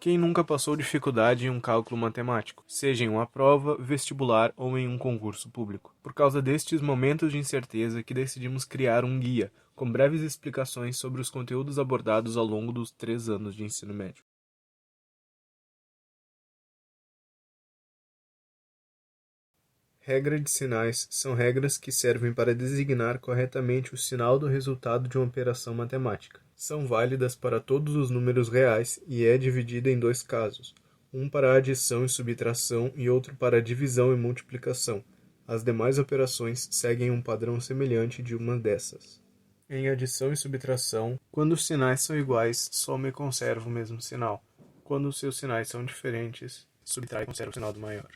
Quem nunca passou dificuldade em um cálculo matemático, seja em uma prova, vestibular ou em um concurso público? Por causa destes momentos de incerteza que decidimos criar um guia, com breves explicações sobre os conteúdos abordados ao longo dos 3 anos de ensino médio. Regra de sinais são regras que servem para designar corretamente o sinal do resultado de uma operação matemática. São válidas para todos os números reais e é dividida em 2 casos, um para adição e subtração e outro para divisão e multiplicação. As demais operações seguem um padrão semelhante de uma dessas. Em adição e subtração, quando os sinais são iguais, soma e conserva o mesmo sinal. Quando os seus sinais são diferentes, subtrai e conserva o sinal do maior.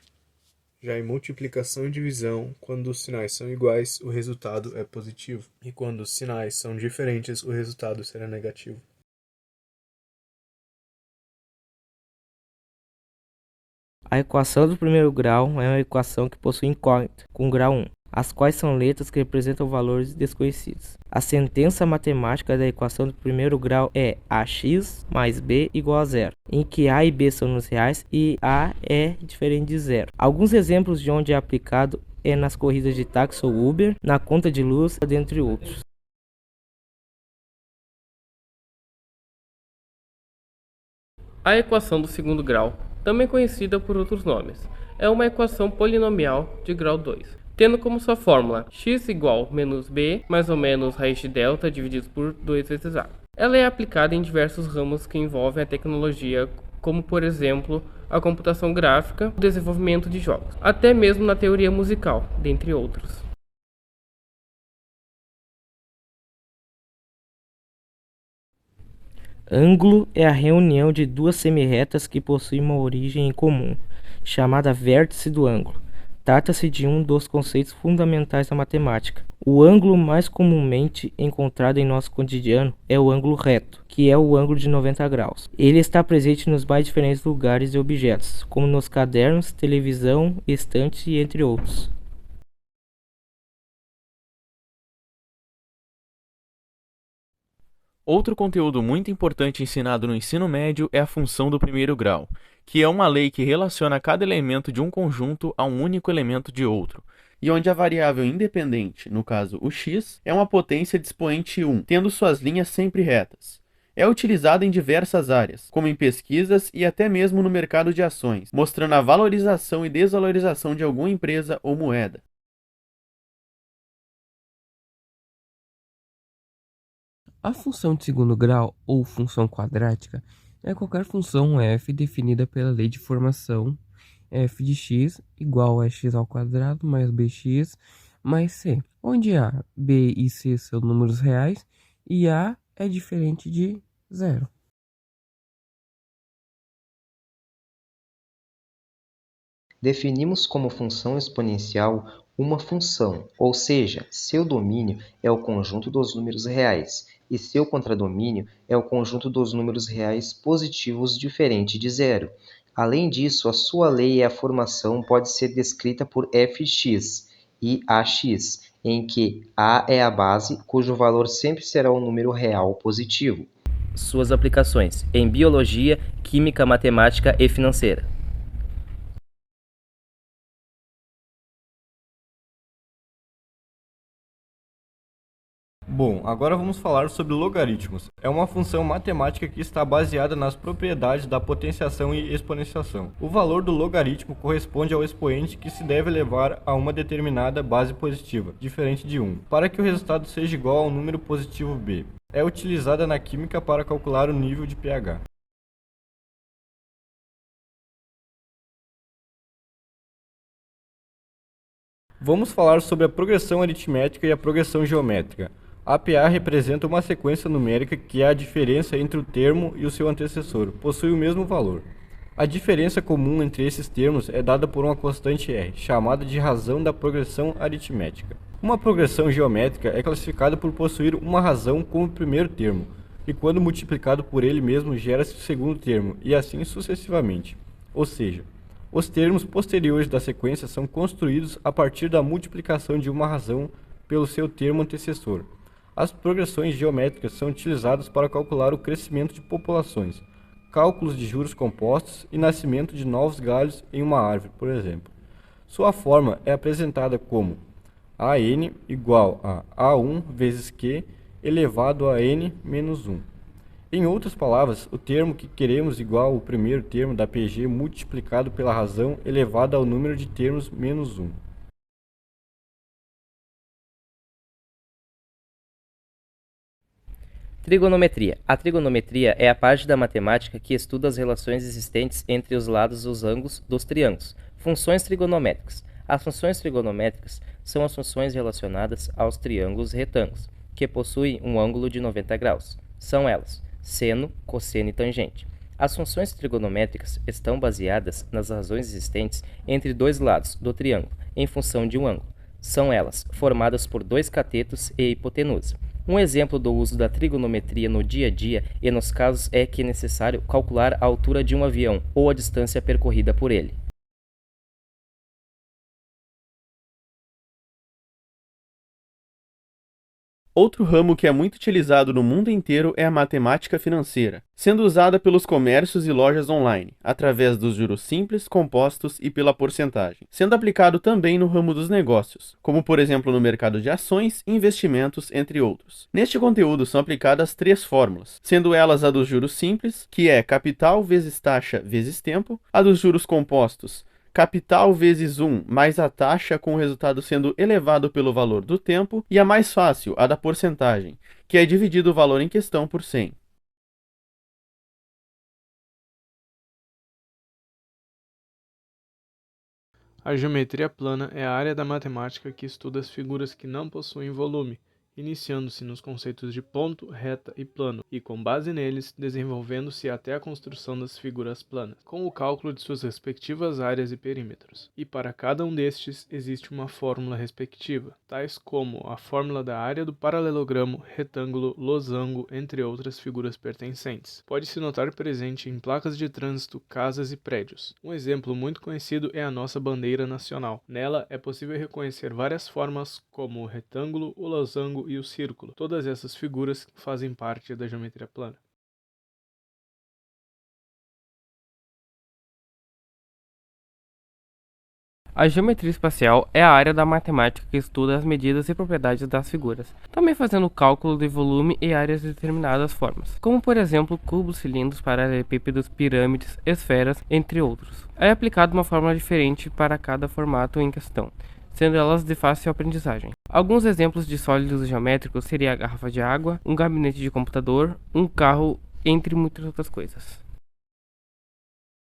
Já em multiplicação e divisão, quando os sinais são iguais, o resultado é positivo, e quando os sinais são diferentes, o resultado será negativo. A equação do primeiro grau é uma equação que possui incógnita, com grau 1, as quais são letras que representam valores desconhecidos. A sentença matemática da equação do primeiro grau é ax mais b igual a zero, em que a e b são números reais e a é diferente de zero. Alguns exemplos de onde é aplicado é nas corridas de táxi ou Uber, na conta de luz, dentre outros. A equação do segundo grau, também conhecida por outros nomes, é uma equação polinomial de grau 2, tendo como sua fórmula x igual menos b mais ou menos raiz de delta dividido por 2 vezes a. Ela é aplicada em diversos ramos que envolvem a tecnologia, como por exemplo a computação gráfica, o desenvolvimento de jogos, até mesmo na teoria musical, dentre outros. Ângulo é a reunião de duas semirretas que possuem uma origem em comum, chamada vértice do ângulo. Trata-se de um dos conceitos fundamentais da matemática. O ângulo mais comumente encontrado em nosso cotidiano é o ângulo reto, que é o ângulo de 90 graus. Ele está presente nos mais diferentes lugares e objetos, como nos cadernos, televisão, estantes e entre outros. Outro conteúdo muito importante ensinado no ensino médio é a função do primeiro grau, que é uma lei que relaciona cada elemento de um conjunto a um único elemento de outro, e onde a variável independente, no caso o x, é uma potência de expoente 1, tendo suas linhas sempre retas. É utilizada em diversas áreas, como em pesquisas e até mesmo no mercado de ações, mostrando a valorização e desvalorização de alguma empresa ou moeda. A função de segundo grau, ou função quadrática, é qualquer função f definida pela lei de formação f de x igual a x ao quadrado mais bx mais c, onde a, b e c são números reais e a é diferente de zero. Definimos como função exponencial uma função, ou seja, seu domínio é o conjunto dos números reais e seu contradomínio é o conjunto dos números reais positivos diferente de zero. Além disso, a sua lei e a formação pode ser descrita por fx e ax, em que a é a base, cujo valor sempre será um número real positivo. Suas aplicações em biologia, química, matemática e financeira. Bom, agora vamos falar sobre logaritmos. É uma função matemática que está baseada nas propriedades da potenciação e exponenciação. O valor do logaritmo corresponde ao expoente que se deve levar a uma determinada base positiva, diferente de 1, para que o resultado seja igual ao número positivo b. É utilizada na química para calcular o nível de pH. Vamos falar sobre a progressão aritmética e a progressão geométrica. A PA representa uma sequência numérica que é a diferença entre o termo e o seu antecessor, possui o mesmo valor. A diferença comum entre esses termos é dada por uma constante R, chamada de razão da progressão aritmética. Uma progressão geométrica é classificada por possuir uma razão como primeiro termo, e quando multiplicado por ele mesmo gera-se o segundo termo, e assim sucessivamente. Ou seja, os termos posteriores da sequência são construídos a partir da multiplicação de uma razão pelo seu termo antecessor. As progressões geométricas são utilizadas para calcular o crescimento de populações. cálculos de juros compostos e nascimento de novos galhos em uma árvore, por exemplo. Sua forma é apresentada como AN igual a A1 vezes Q elevado a N menos 1. Em outras palavras, o termo que queremos igual ao primeiro termo da PG multiplicado pela razão elevada ao número de termos menos 1. Trigonometria. A trigonometria é a parte da matemática que estuda as relações existentes entre os lados dos ângulos dos triângulos. Funções trigonométricas. As funções trigonométricas são as funções relacionadas aos triângulos retângulos, que possuem um ângulo de 90 graus. São elas: seno, cosseno e tangente. As funções trigonométricas estão baseadas nas razões existentes entre dois lados do triângulo, em função de um ângulo. São elas formadas por dois catetos e hipotenusa. Um exemplo do uso da trigonometria no dia a dia e nos casos é que é necessário calcular a altura de um avião ou a distância percorrida por ele. Outro ramo que é muito utilizado no mundo inteiro é a matemática financeira, sendo usada pelos comércios e lojas online, através dos juros simples, compostos e pela porcentagem, sendo aplicado também no ramo dos negócios, como por exemplo no mercado de ações, investimentos, entre outros. Neste conteúdo são aplicadas 3 fórmulas, sendo elas a dos juros simples, que é capital vezes taxa vezes tempo, a dos juros compostos, capital vezes 1 mais a taxa com o resultado sendo elevado pelo valor do tempo, e a mais fácil, a da porcentagem, que é dividido o valor em questão por 100. A geometria plana é a área da matemática que estuda as figuras que não possuem volume, iniciando-se nos conceitos de ponto, reta e plano, e com base neles, desenvolvendo-se até a construção das figuras planas, com o cálculo de suas respectivas áreas e perímetros. E para cada um destes, existe uma fórmula respectiva, tais como a fórmula da área do paralelogramo, retângulo, losango, entre outras figuras pertencentes. Pode-se notar presente em placas de trânsito, casas e prédios. Um exemplo muito conhecido é a nossa bandeira nacional. Nela, é possível reconhecer várias formas como o retângulo, o losango e o círculo. Todas essas figuras fazem parte da geometria plana. A geometria espacial é a área da matemática que estuda as medidas e propriedades das figuras, também fazendo cálculo de volume e áreas de determinadas formas, como por exemplo cubos, cilindros, paralelepípedos, pirâmides, esferas, entre outros. É aplicada uma fórmula diferente para cada formato em questão, sendo elas de fácil aprendizagem. Alguns exemplos de sólidos geométricos seria a garrafa de água, um gabinete de computador, um carro, entre muitas outras coisas.